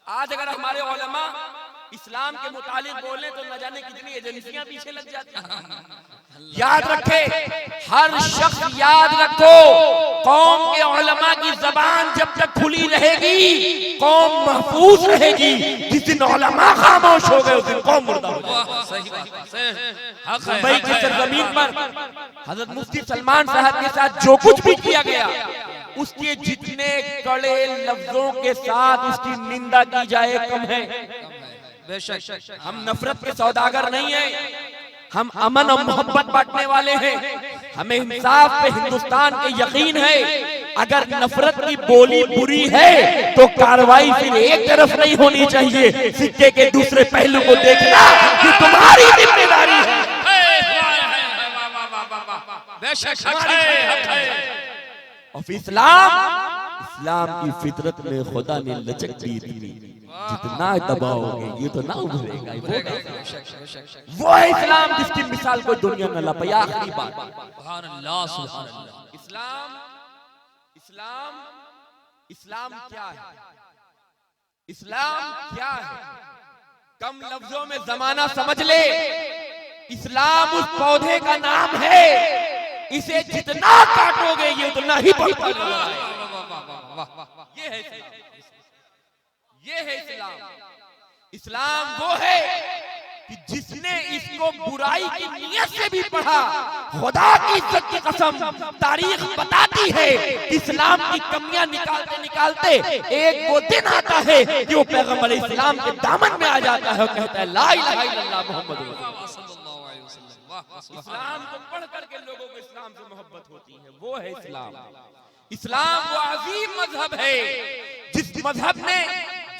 आज अगर हमारे उलमा इस्लाम के मुतालिक बोले तो न जाने कितनी एजेंसियां पीछे लग जाती हैं। याद रखे, हर शख्स याद रखो, कौम के उलमा की जबान जब तक खुली रहेगी कौम महफूज रहेगी। जिस दिन उलमा खामोश हो गए उस दिन कौम मुर्दा हो जाएगी। मुंबई की सरजमीन पर हजरत मुफ्ती सलमान साहब के साथ जो कुछ भी किया गया उसके जितने कड़े लफ्जों के साथ उसकी निंदा की जाए कम है। बेशक हम नफरत के सौदागर नहीं हैं, हम अमन और मोहब्बत बांटने वाले हैं। हमें इंसाफ पे हिंदुस्तान के यकीन है। अगर नफरत की बोली बुरी है तो कार्रवाई फिर एक तरफ नहीं होनी चाहिए, सिक्के के दूसरे पहलू को देखना कि तुम्हारी जिम्मेदारी है। और इस्लाम की फितरत में खुदा ने लचक दी थी, जितना दबाओगे ये तो ना उभरेगा। वो है इस्लाम जिसकी मिसाल कोई दुनिया में ला पाई। आखिरी बात, इस्लाम क्या है? इस्लाम क्या है? कम लफ्जों में जमाना समझ ले, इस्लाम उस पौधे का नाम है, इसे जितना काटोगे ये उतना ही बढ़ता जाएगा। ये है इस्लाम। इस्लाम वो है कि जिसने इसको बुराई की नियत से भी पढ़ा, खुदा की इज्जत की कसम, तारीख बताती है कि इस्लाम की कमियां निकालते निकालते एक वो दिन आता है कि वो पैगंबर इस्लाम के दामन में आ जाता है और कहता है ला इलाहा इल्लल्लाह मुहम्मद सल्लल्लाहु अलैहि वसल्लम। इस्लाम को पढ़ करके लोगों को इस्लाम से मोहब्बत होती है। वो है इस्लाम। इस्लाम वो अजीम मजहब है जिस मजहब ने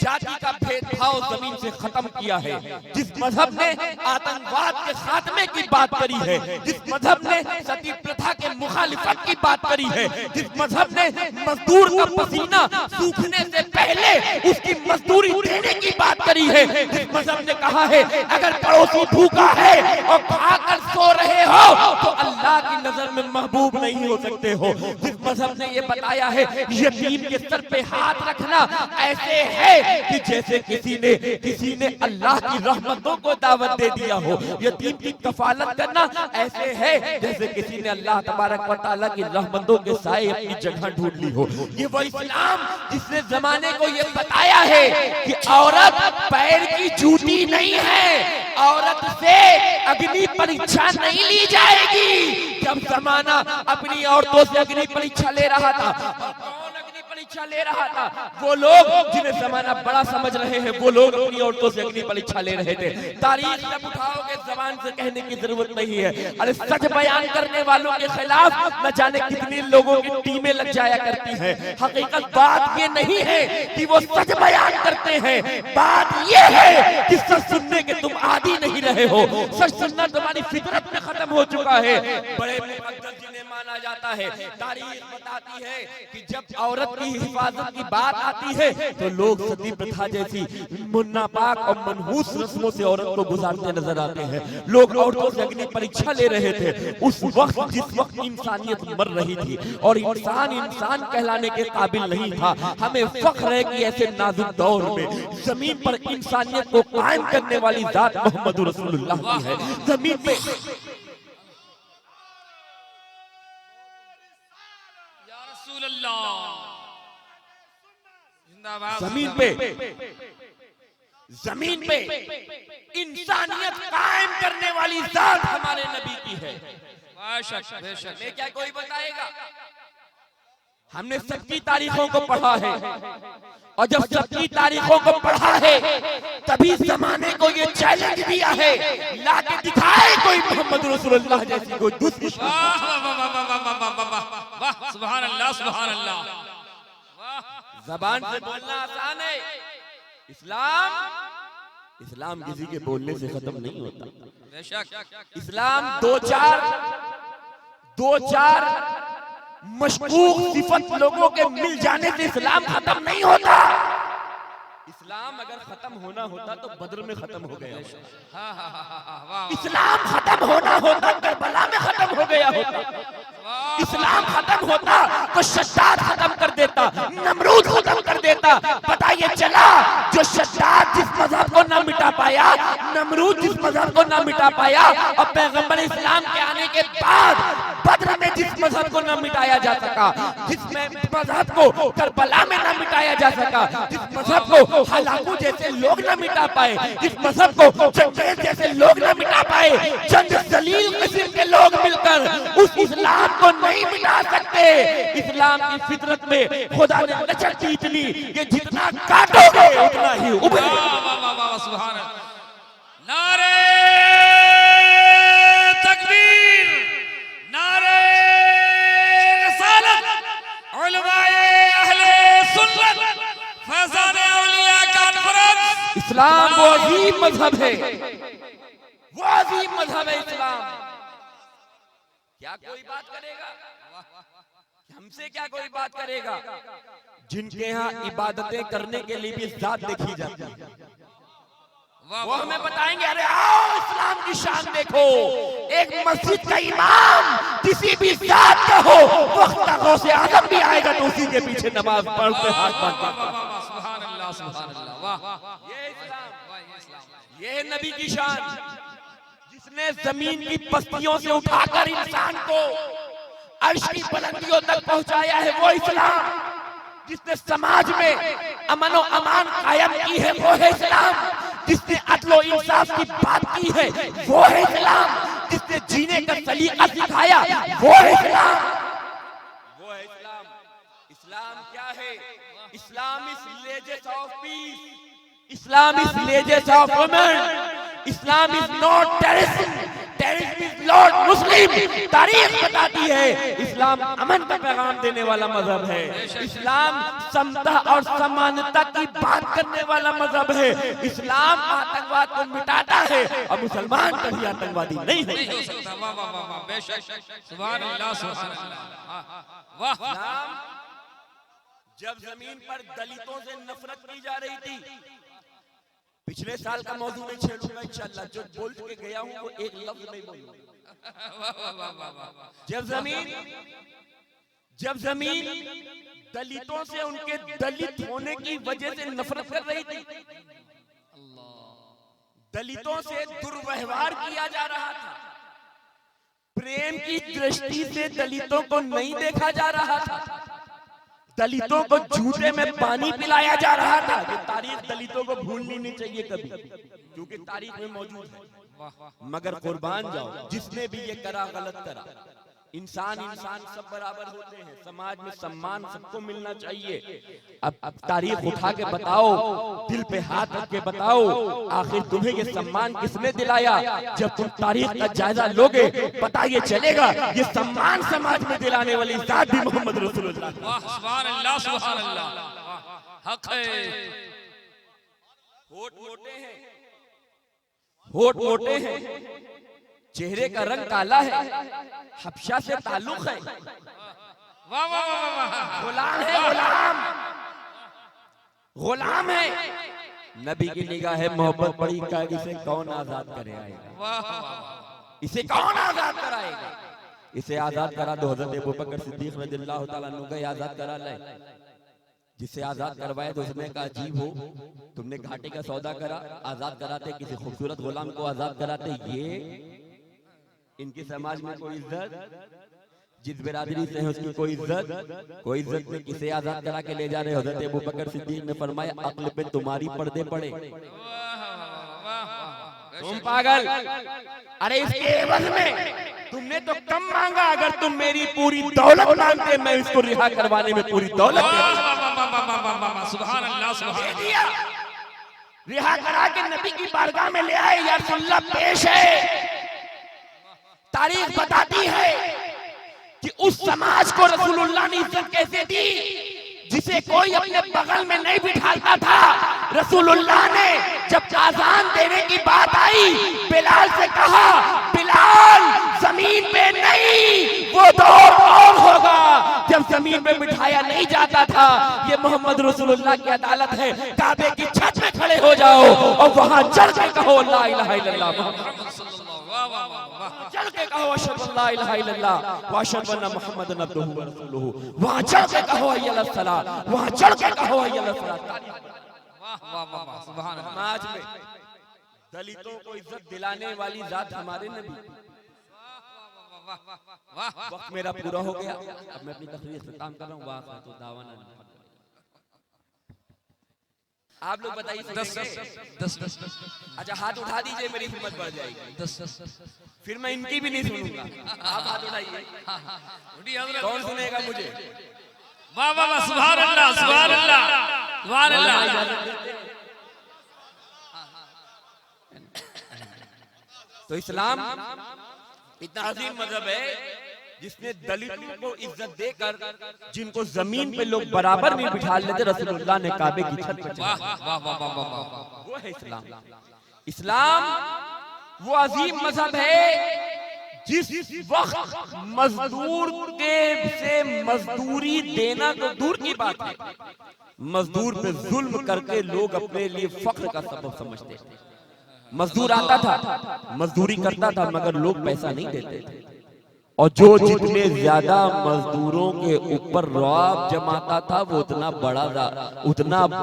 जाति का भेदभाव जमीन से खत्म किया है, जिस मजहब ने आतंकवाद के खात्मे की बात करी है, जिस मजहब ने सती प्रथा के मुखालिफत की बात करी है, जिस मजहब ने मजदूर का पसीना सूखने से पहले उसकी मजदूरी देने की बात करी है, जिस मजहब ने कहा है अगर पड़ोसी भूखा है और खाकर सो रहे हो तो अल्लाह की नजर में महबूब नहीं हो सकते हो, जिस मजहब ने ये बताया है यतीम के सर पे हाथ रखना ऐसे है कि जैसे किसी ने अल्लाह की रहमतों को दावत दे दिया हो, यतीम की कफालत करना ऐसे है जैसे किसी ने अल्लाह तबारक व तआला की रहमतों के साए अपनी जगह ढूंढ ली हो। ये वो इस्लाम जिसने जमाने को ये बताया है कि औरत पैर की जूती नहीं है, औरत से अग्नि परीक्षा नहीं ली जाएगी। जब जमाना अपनी औरतों से अग्नि परीक्षा ले रहा था, परीक्षा ले रहा था, वो लोग जिन्हें जमाना बड़ा समझ रहे हैं वो लोग अपनी औरतों से अग्नि परीक्षा ले रहे थे। तारीख जब उठाओगे जबान से कहने की जरूरत नहीं है। अरे सच बयान करने वालों के खिलाफ न जाने कितने लोगों की टीमें लग जाया करती हैं। हकीकत बात ये नहीं है कि वो सच बयान करते हैं, बात ये है कि सच सुनने के तुम आदी नहीं रहे हो। सच सुनना तुम्हारी फितरत में खत्म हो चुका है। बड़े मुक़द्दस जिन्हें माना जाता है, तारीख बताती है कि जब औरत की हिफाजत की बात आती है तो लोग सती प्रथा जैसी मुन्नापाक और मनहूस रस्मों से औरत को गुजारते नजर आते हैं। लोग औरतों से अग्नि परीक्षा ले रहे थे उस वक्त जिस वक्त इंसानियत मर रही थी और इंसान कहलाने के काबिल नहीं था। हमें फख्र है कि ऐसे नाजुक दौर में जमीन पर इंसानियत को कायम करने वाली जात मोहम्मद रसूलुल्लाह की है। जमीन पे जमीन पे इंसानियत कायम करने वाली जात हमारे नबी की है। मैं क्या कोई बताएगा? हमने सबकी तारीखों को पढ़ा है और जब सबकी तारीखों को पढ़ा है तभी जमाने को ये चैलेंज दिया है, लाके दिखाए कोई मोहम्मद रसूलुल्लाह जैसी कोई दूसरी। सुभान अल्लाह, सुभान अल्लाह। जबान से बोलना आसान है, इस्लाम किसी के बोलने से खत्म नहीं होता। इस्लाम दो चार मशकूक सिफत लोगों के मिल जाने से इस्लाम खत्म नहीं होता। इस्लाम अगर खत्म होना होता तो बद्र में खत्म हो गया होता। इस्लाम खत्म होना होता करबला में खत्म हो गया होता। इस्लाम खत्म होता तो शद्दाद खत्म कर देता, नमरूद खत्म कर देता। पता ये चला जो शद्दाद जिस मजहब को न मिटा पाया, नमरूद जिस मजहब को न मिटा पाया, और पैगंबर इस्लाम के आने के बाद बद्र में जिस मजहब को न मिटाया जा सका, जिस मजहब को करबला में न मिटाया जा सका, जिस मजहब को हलाकू जैसे लोग न मिटा पाए, जिस मजहब को चंगेज जैसे लोग न मिटा पाए, चंद जलील किस्म के लोग मिलकर उस इस्लाम को नहीं मिटा सकते। इस्लाम की फितरत में खुदा ने लचक दी इतनी कि जितना काटोगे उतना ही उभरेगा। सुभान अल्लाह। नारे तकबीर, नारे रिसालत, उलमाए अहले सुन्नत, फैज़ान औलिया कॉन्फ्रेंस। इस्लाम वो अजीम मजहब है, वो अजीम मजहब है इस्लाम। क्या कोई बात करेगा? हमसे क्या कोई बात करेगा? जिनके यहाँ इबादतें करने के लिए भी जात देखी जाती है, वो हमें बताएंगे अरे आओ इस्लाम की शान देखो। एक मस्जिद का इमाम किसी भी जात का हो, वक्त तक से आदम भी आएगा तो उसी के पीछे नमाज पढ़ते हाथ बांधते। सुभान अल्लाह, सुभान अल्लाह। वाह, ये इस्लाम, ये नबी की शान, जिसने जमीन की पस्तियों से उठाकर इंसान को अर्श की बुलंदियों तक पहुंचाया है, वो इस्लाम। जिसने समाज में अमन और अमान कायम की है, वो है इस्लाम। जिसने अदल और इंसाफ की बात की है, वो है इस्लाम। जिसने जीने का सलीका सिखाया, वो है इस्लाम, वो है इस्लाम। इस्लाम क्या है? Islam is legacy of peace, Islam is legacy of women, Islam is not terrorism, terrorism is not Muslim. तारीख बताती है इस्लाम अमन का पैगाम देने वाला मजहब है। इस्लाम समता और समानता की बात करने वाला मजहब है। इस्लाम आतंकवाद को मिटाता है और मुसलमान कभी आतंकवादी नहीं हो सकता। वाह वाह वाह वाह, बेशक, सुभान अल्लाह, सुभान अल्लाह। वाह। जब जमीन पर दलितों से नफरत की जा रही थी, पिछले साल का मौजू में छेड़ूंगा इंशाअल्लाह, जो बोल के गया हूं वो एक लफ्ज नहीं बोलूंगा। जब जमीन दलितों से उनके दलित होने की वजह से नफरत कर रही थी, दलितों से दुर्व्यवहार किया जा रहा था, प्रेम की दृष्टि से दलितों को नहीं देखा जा रहा था, दलितों को जूते में पानी पिलाया जा रहा था। ये तारीख दलितों को भूलनी नहीं चाहिए कभी, क्योंकि तारीख में मौजूद है। मगर कुर्बान जाओ, जिसने भी ये करा गलत करा। इंसान सब बराबर होते हैं, समाज में सम्मान सबको मिलना चाहिए। अब तारीख उठा के बताओ, दिल पे हाथ रख के बताओ, आखिर तुम्हें ये सम्मान किसने दिलाया? जब तुम तारीख का जायजा लोगे पता ये चलेगा ये सम्मान समाज में दिलाने वाली जात भी मोहम्मद रसूलुल्लाह। सुभान अल्लाह, सुभान अल्लाह। हक है। होठ मोटे हैं, होठ मोटे हैं, चेहरे का रंग काला है, हबशा से ताल्लुक है, वाह वाह वाह, गुलाम है, गुलाम गुलाम है। नबी की निगाह है मोहब्बत बड़ी का, इसे कौन आजाद करे आएगा? इसे कौन आजाद कराएगा? इसे आजाद करा दो हजरत अबू बकर सिद्दीक रज़ियल्लाहु ताला अन्हु को आजाद करा ले। जिसे आजाद करवाए तो उसने कहा अजीब हो, तुमने घाटे का सौदा करा, आजाद कराते किसी खूबसूरत गुलाम को आजाद कराते। ये इनके समाज में कोई इज्जत, जिस बिरादरी से है उसकी कोई इज्जत नहीं। किसे आजाद करा के ले जा रहे? हज़रत अबू बकर सिद्दीक ने फरमाया अक्ल पे तुम्हारी पर्दे पड़े, तुम पागल। अरे इसके एवज में तुमने तो कम मांगा, अगर तुम मेरी पूरी दौलत मांगते मैं इसको रिहा करवाने में पूरी दौलत सुभान अल्लाह, सुभान अल्लाह। रिहा करा के नबी की बारगाह में ले आए। या रसूलुल्लाह पेश है। तारीख बताती है कि उस समाज को रसूलुल्लाह ने इज्जत कैसे दी, जिसे कोई अपने बगल में नहीं बिठाता था। रसूलुल्लाह ने जब आजान देने की बात आई, बिलाल से कहा बिलाल जमीन पे नहीं, वो दौर और होगा जब जमीन पे बिठाया नहीं जाता था। ये मोहम्मद रसूलुल्लाह की अदालत है। काबे की छत में खड़े हो जाओ और वहां चढ़ के कहो ला इलाहा इल्लल्लाह। चढ़ के कहो अशहदु अल्ला इलाहा इल्लल्लाह व अशहदु अन्ना मुहम्मदन अब्दुहु व रसूलुहु, वहां चढ़ के कहो हय्या अलस सलाह, वहां चढ़ के कहो हय्या अलस फलाह। वाह वाह वाह वाह, सुभान अल्लाह। समाज में दलितों को इज्जत दिलाने वाली जात हमारे नबी। वाह वाह वाह, वक्त मेरा पूरा हो गया, अब मैं अपनी तकरीर से काम कर रहा हूँ। वाह तो दावाना आप लोग बताइए। 10 अच्छा हाथ उठा दीजिए, मेरी हिम्मत बढ़ जाएगी। 10 फिर मैं इनकी भी नहीं सुनूंगा। आप हाथ उठाइए, कौन सुनेगा मुझे? वाह वाह वाह, सुभान अल्लाह सुभान अल्लाह सुभान अल्लाह। तो इस्लाम इतना अजीम मजहब है जिसने दलितों को इज्जत देकर जिनको जमीन पे लोग बराबर में बिठा लेते, रसूलुल्लाह ने काबे की छत पर वाह वाह वाह वाह वाह, वो है इस्लाम। इस्लाम वो अजीम मजहब है जिस वक्त मजदूर के से मजदूरी देना तो दूर की बात है, मजदूर पे जुल्म करके लोग अपने लिए फख्र का सबब समझते थे। मजदूर आता था, मजदूरी करता था, मगर लोग पैसा नहीं देते थे। और जो जितने ज्यादा मजदूरों के ऊपर रौब जमाता था वो उतना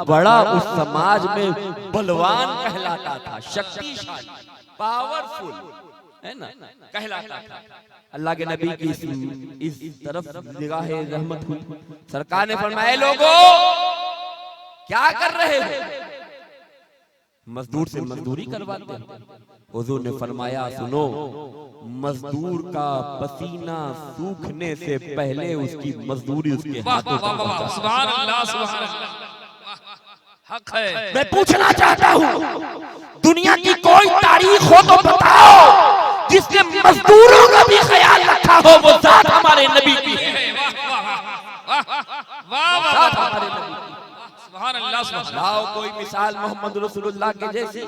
बड़ा उस समाज में बलवान कहलाता था, शक्तिशाली, पावरफुल, है ना, कहलाता था। अल्लाह के नबी की इस तरफ निगाह रहमत हुई। सरकार ने फरमाया, लोगों क्या कर रहे हो? मजदूर से मजदूरी करवाते हैं। हुजूर ने फरमाया, सुनो, मजदूर का पसीना सूखने से पहले उसकी मजदूरी उसके हाथों तक पहुंचा। सुभान अल्लाह सुभान अल्लाह, हक है। मैं पूछना चाहता हूँ, दुनिया की कोई तारीख हो तो बताओ जिसने मजदूरों का भी ख्याल रखा हो। वो जात हमारे नबी की है। जात हमारे नबी की। सुभान अल्लाह सुभान अल्लाह। लाओ कोई मिसाल मोहम्मद रसूलुल्लाह के जैसे,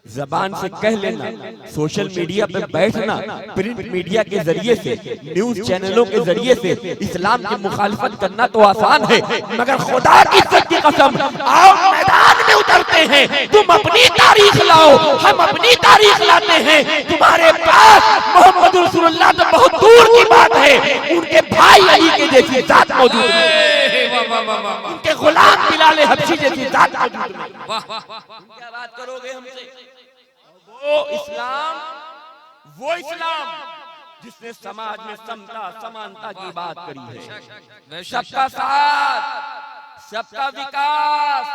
जबान से कह लेना, सोशल मीडिया पे बैठना, प्रिंट मीडिया के जरिए से, न्यूज चैनलों के जरिए से इस्लाम की मुखालिफत करना तो आसान है, मगर खुदा की इज्जत की कसम, आओ मैदान में उतरते हैं, तुम अपनी तारीख लाओ, हम अपनी तारीख लाते हैं। तुम्हारे पास मोहम्मद रसूलुल्लाह तो बहुत दूर की बात है, उनके भाई अली के जैसी जात मौजूद है, उनके गुलाम बिलाल हबशी जैसी जात मौजूद है। क्या बात करोगे हमसे? वो इस्लाम जिसने समाज में समता समानता की बात करी है, सबका साथ, सबका विकास,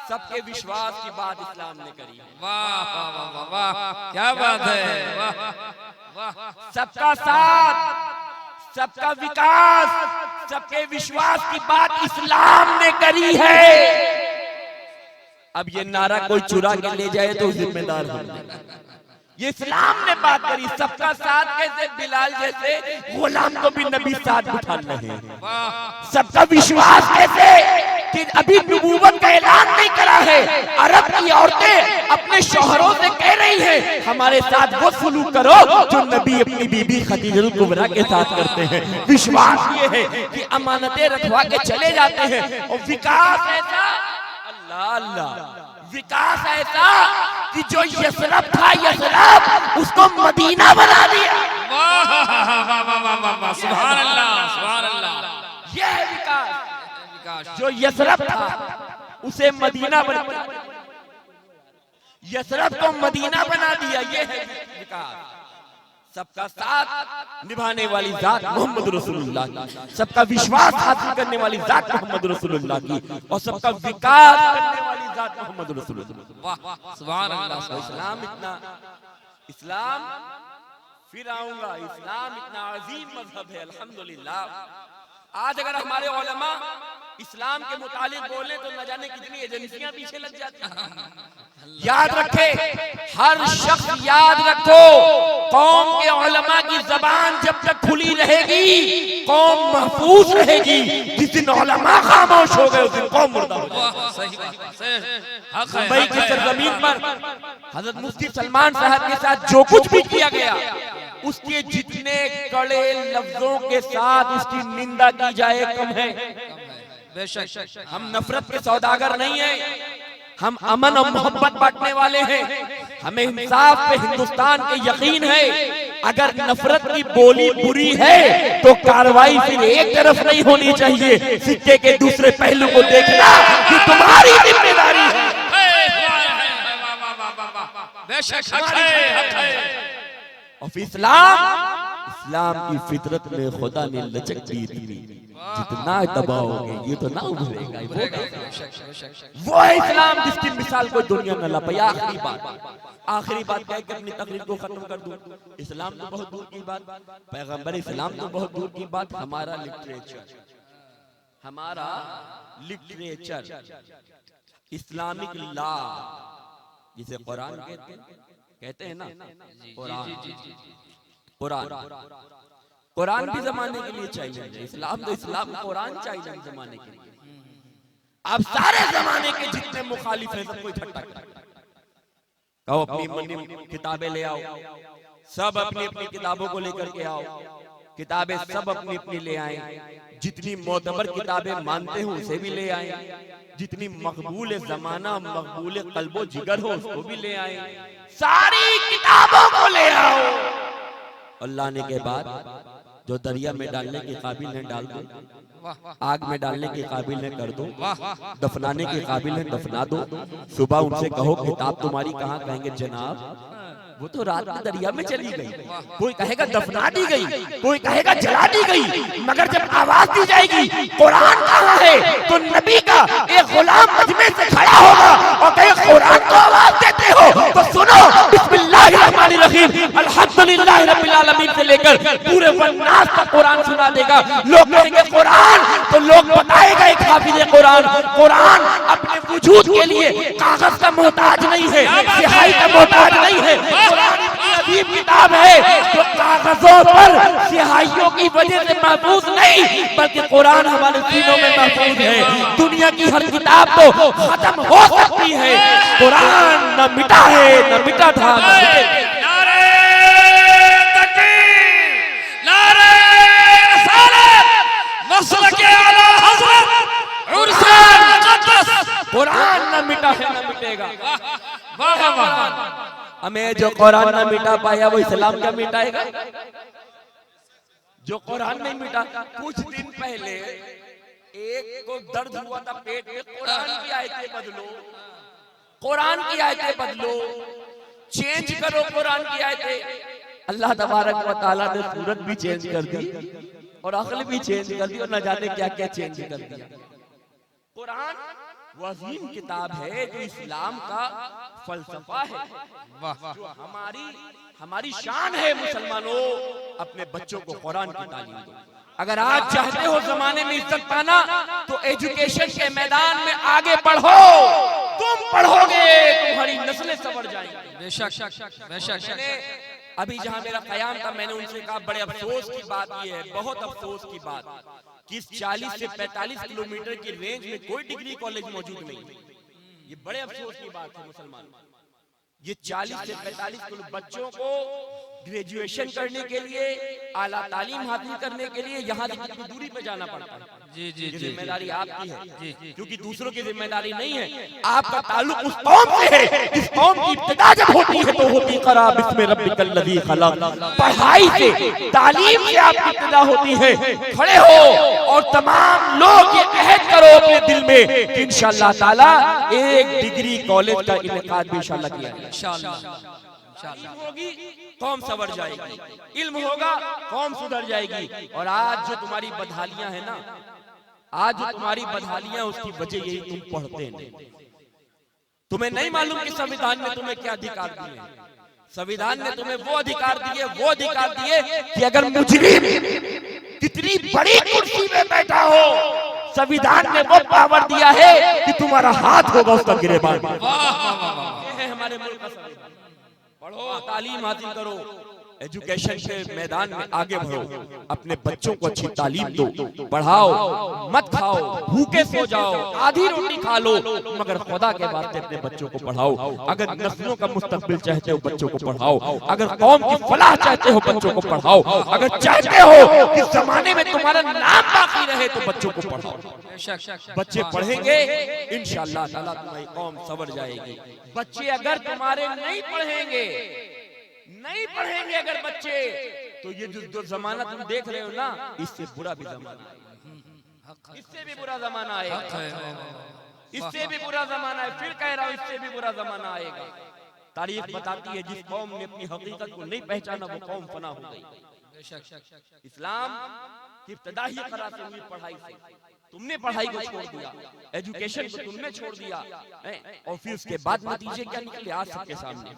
सबके विश्वास की बात इस्लाम ने करी है। वाह वाह वाह वाह, क्या बात है। वाह वाह, सबका साथ, सबका विकास, सबके विश्वास की बात इस्लाम ने करी है। अब ये नारा कोई चुरा के ले जाए तो जिम्मेदार हम। ये इस्लाम ने बात करी, सबका साथ कैसे? बिलाल जैसे गुलाम को भी नबी साथ बिठा रहे हैं। सबका विश्वास कैसे कि अभी नबूवत का ऐलान नहीं करा है, अरब की औरतें अपने शौहरों से कह रही हैं, हमारे साथ वो सलूक करो जो नबी अपनी बीबी खदीजतुल कुबरा के साथ करते हैं। विश्वास ये है कि अमानतें रखवा के चले जाते हैं। और विकास ऐसा, अल्लाह अल्लाह, विकास ऐसा कि जो यसरब था, यसरब उसको मदीना बना दिया। वाह वाह वाह वाह, सुभान अल्लाह सुभान अल्लाह। यह है विकास। जो यसरब था उसे मदीना बना, यसरब को मदीना बना दिया। यह है विकास। सबका साथ निभाने वाली जात मोहम्मद रसूलुल्लाह की, सबका विश्वास हासिल करने वाली जात मोहम्मद रसूलुल्लाह की, और सबका विकास करने वाली जात मोहम्मद रसूलुल्लाह। वाह सुभान अल्लाह। इस्लाम फिर आऊंगा, इस्लाम इतना अजीम मजहब है अल्हम्दुलिल्लाह। आज अगर हमारे उलमा इस्लाम के मुतालिक बोले तो न जाने कितनी एजेंसियां पीछे लग जाती हैं। याद रखे, हर शख्स याद रखो, कौम के उलमा की जबान जब तक खुली रहेगी कौम महफूज रहेगी। जिस दिन उलमा खामोश हो गए उस दिन कौम मुर्दा हो जाएगी। मुंबई की सरजमीन पर हजरत मुफ्ती सलमान साहब के साथ जो कुछ भी किया गया, उसके जितने कड़े लफ्जों के साथ उसकी निंदा की जाए कम है। बेशक हम नफरत के सौदागर नहीं है, हम अमन और मोहब्बत बांटने वाले हैं। हमें इंसाफ पे हिंदुस्तान के यकीन है। अगर नफरत की बोली बुरी है तो कार्रवाई फिर एक तरफ नहीं होनी चाहिए, सिक्के के दूसरे पहलू को देखना कि तुम्हारी जिम्मेदारी है। बेशक हक है। और इस्लाम की फितरत में खुदा ने लचक दी थी, जितना दबाओगे ये तो ना उभरेगा। वो है इस्लाम जिसकी मिसाल कोई दुनिया न ला पाई। आखिरी बात कह के अपनी तकरीर को खत्म कर दूं। इस्लाम तो बहुत दूर की बात, पैगंबर इस्लाम तो बहुत दूर की बात, हमारा लिटरेचर इस्लामिक लॉ जिसे कुरान कहते हैं ना, कुरान भी जमाने के लिए चाहिए। इस्लाम तो इस्लाम, कुरान चाहिए जमाने के लिए। अब सारे जमाने के जितने मुखालिफ हैं सबको इकट्ठा कहो, अपनी किताबें ले आओ, सब अपनी अपनी किताबों को लेकर के आओ, किताबें सब अपनी अपनी ले आए, जितनी मोतबर किताबें मानते हो उसे भी ले आए, जितनी मकबूल जमाना मकबूल कल्बो जिगर हो उसको भी ले आए, सारी किताबों को ले आओ। अल्लाह ने के बाद जो दरिया में डालने के काबिल है डाल दो, आग में डालने के काबिल है कर दो, दफनाने के काबिल है दफना दो। सुबह उनसे कहो किताब तुम्हारी कहाँ, कहेंगे जनाब वो तो रात में दरिया में चली गई। कोई कहेगा दफना दी गई, कोई कहेगा जला दी गई, मगर जब आवाज दी जाएगी कुरान कहाँ है तो नबी का एक गुलाम मजमे से खड़ा होगा और कहे कुरान को आवाज देते हो तो सुनो, बिस्मिल्लाहिर्रहमानिर्रहीम अल्हम्दुलिल्लाहि रब्बिल आलमीन से लेकर पूरे वन्नास तक कुरान सुना देगा। लोग कहेंगे कुरान, तो लोग बताएगा एक हाफिज कुरान अपने वजूद के लिए कागज का मोहताज नहीं है, स्याही का मोहताज नहीं है। कुरान इतनी अजीब किताब है जो कागजों पर स्याहियों की वजह से महफूज नहीं, बल्कि कुरान हमारे सीनों में महफूज है। दुनिया की हर किताब तो खत्म हो सकती है, कुरान न मिटा है न मिटा था। नारे तकबीर, नारे रिसालत, मसलक आला हज़रत उर्से मुक़द्दस, कुरान न मिटा है न मिटेगा। वाह वाह। हमें जो कुरान न मिटा पाया वो इस्लाम क्या मिटाएगा? जो कुरान नहीं मिटा, कुछ दिन पहले एक को दर्द हुआ था पेट में, कुरान की आयतें बदलो, कुरान की आयतें बदलो, चेंज करो कुरान की आयतें। अल्लाह तबारक व तआला ने सूरत भी चेंज कर दी और अक्ल भी चेंज कर दी और न जाने क्या क्या चेंज कर दिया। कुरान वो अजीम किताब है जो इस्लाम का फलसफा है, जो हमारी शान है। मुसलमानों, अपने बच्चों को कुरान की तालीम दो। अगर आज चाहते हो जमाने में इज्जत पाना तो एजुकेशन के मैदान में आगे बढ़ो। तुम पढ़ोगे तुम्हारी नस्लें संवर जाएंगी। बेशक बेशक। अभी जहां मेरा कयाम था मैंने उनसे कहा बड़े अफसोस की बात यह है, बहुत अफसोस की बात कि इस 40 से 45 किलोमीटर की रेंज में कोई डिग्री कॉलेज मौजूद नहीं है। ये बड़े अफसोस की बात है मुसलमान। ये 40 से 45 किलो बच्चों को ग्रेजुएशन करने के लिए, आला तालीम हासिल करने के लिए यहाँ की दूरी पे जाना पड़ता है। जी जी, जिम्मेदारी आपकी है, क्योंकि दूसरों की जिम्मेदारी नहीं है। आपका ताल्लुक उस कौम से है जिस कौम की इब्तिदा जब होती है तो होती क़रा बिस्मि रब्बिकल लज़ी खलक़। पढ़ाई से, तालीम से आपकी इब्तिदा होती है। खड़े हो और तमाम लोग ये अहद करो अपने दिल में कि इंशाअल्लाह ताला एक डिग्री कॉलेज का इनेकाद भी इंशाअल्लाह किया जाएगा। इंशाअल्लाह होगी कौम संवर जाएगी, इल्म होगा कौम सुधर जाएगी। और आज जो तुम्हारी बदहालियां है ना, आज जो तुम्हारी बदहालियां उसकी वजह यही तुम पढ़ते नहीं। तुम्हें नहीं मालूम कि संविधान ने तुम्हें क्या अधिकार दिए। संविधान ने तुम्हें वो अधिकार दिए कि अगर मुजरिम कितनी बड़ी कुर्सी में बैठा हो, संविधान ने वो पावर दिया है कि तुम्हारा हाथ होगा उसका गिरेबान। ये है हमारे मुल्क का संविधान। पढ़ो, तालीम हासिल करो, एजुकेशन के मैदान में आगे बढ़ो, अपने बच्चों को अच्छी तालीम दो, पढ़ाओ, मत खाओ, भूखे सो जाओ, आधी रोटी खा लो, मगर खुदा के वास्ते अपने बच्चों को पढ़ाओ। अगर नस्लों का मुस्तकबिल चाहते हो बच्चों को पढ़ाओ, अगर कौम की फलाह चाहते हो बच्चों को पढ़ाओ, अगर चाहते हो कि जमाने में तुम्हारा नाम बाकी रहे तो बच्चों को पढ़ाओ। बच्चे पढ़ेंगे इंशाअल्लाह ताला तुम्हारी कौम संवर जाएगी। बच्चे अगर तुम्हारे नहीं पढ़ेंगे, नहीं पढ़ेंगे अगर बच्चे तो ये जो जमाना तुम देख रहे हो ना, इससे बुरा भी जमाना आएगा, इससे भी बुरा जमाना आएगा, इससे भी बुरा जमाना है। फिर कह रहा हूं, इससे भी बुरा जमाना आएगा। तारीख बताती है जिस कौम ने अपनी हकीकत को नहीं पहचाना वो कौम फना हो गई। इस्लाम की इब्तिदा ही करार से हुई पढ़ाई से। तुमने पढ़ाई को छोड़ दिया, एजुकेशन को तुमने छोड़ दिया, और फिर उसके बाद नतीजे क्या निकले आज सबके सामने।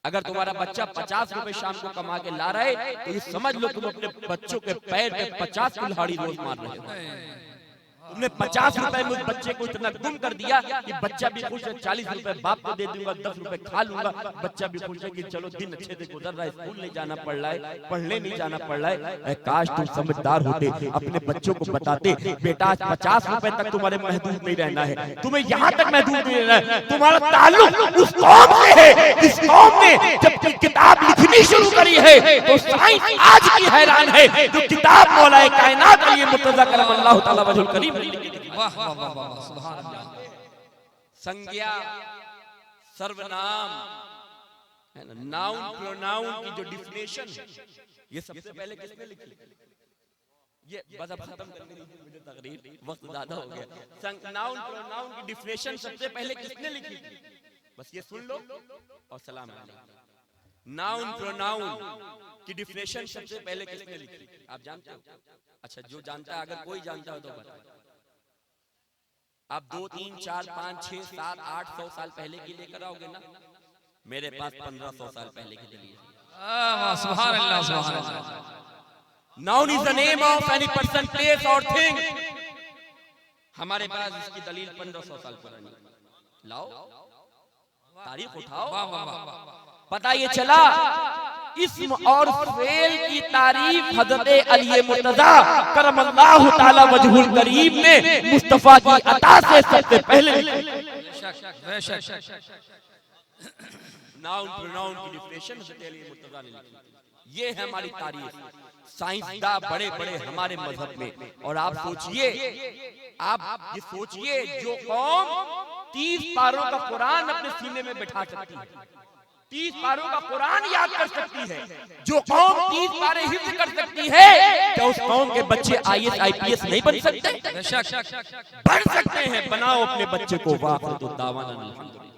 अगर तुम्हारा बच्चा 50 रुपए शाम को कमा के ला रहा है तो ये समझ लो तुम अपने बच्चों के पैर पे 50 कुल्हाड़ी रोज मार रहे हो। तुमने 50 रुपए में उस बच्चे को इतना गुम कर दिया कि बच्चा भी खुश है, 40 रुपए बाप को दे दूंगा, 10 रुपए खा लूंगा, बच्चा भी खुश है कि चलो दिन अच्छे से गुजर रहा है, स्कूल नहीं जाना पड़ रहा है, पढ़ने नहीं जाना पड़ रहा है। काश तुम समझदार होते, अपने बच्चों को बताते बेटा आज 50 रुपए तक तुम्हारे महदूद नहीं रहना है, तुम्हें यहाँ तक महदूद नहीं रहना है, तुम्हारा ताल्लुक उस कौम से है जिस कौम ने जब किताब लिखनी शुरू करी है तो साइंस आज की हैरान है जो किताब मौला कायनात अली मुर्तजा करमल्लाहु तआला वजहुल करीम। वाह वाह वाह वाह, सुभान अल्लाह। संज्ञा, सर्वनाम, नाउन प्रोनाउन की जो डिफिनेशन है ये सबसे पहले किसने लिखी? ये बस अब खत्म करने दीजिए, मुझे तकरीर वक्त ज्यादा हो गया। नाउन प्रोनाउन की डिफिनेशन सबसे पहले किसने लिखी? बस ये सुन लो और सलाम अलैकुम। नाउन प्रोनाउन की डिफिनेशन सबसे पहले किसने लिखी? आप जानते हो? अच्छा, जो जानता है, अगर कोई जानता हो तो बताओ। आप 2, 3, 4, 5, 6, 7, 800 साल पहले की लेकर आओगे ना, मेरे पास 1500 साल पहले की दलील है। सुभान अल्लाह, सुभान अल्लाह। Noun is the name of any person, place और थिंग। हमारे पास इसकी दलील 1500 साल पुरानी। लाओ, तारीख उठाओ। वाह वाह वाह। पता ये चला इस्म और फेल की तारीफ हज़रत अली मुर्तज़ा करमल्लाहु तआला वजहुल करीम ने मुस्तफा की अता से सबसे पहले। नाउन प्रोनाउन की डिफिनेशन हज़रत अली मुर्तज़ा ने लिखी। ये है हमारी तारीफ। साइंसदां बड़े बड़े हमारे मजहब में, और आप सोचिए, आप ये सोचिए जो कौम 30 पारों का कुरान अपने सीने में बैठा सकती है, 30 पारों का कुरान याद कर सकती है, जो कौम 30 पारे हिफ्ज़ कर सकती है, क्या उस कौम के बच्चे IAS IPS नहीं बन सकते? बन सकते हैं। बनाओ अपने बच्चे को। वाक़िअतुद दावाना अल्हम्दुलिल्लाह।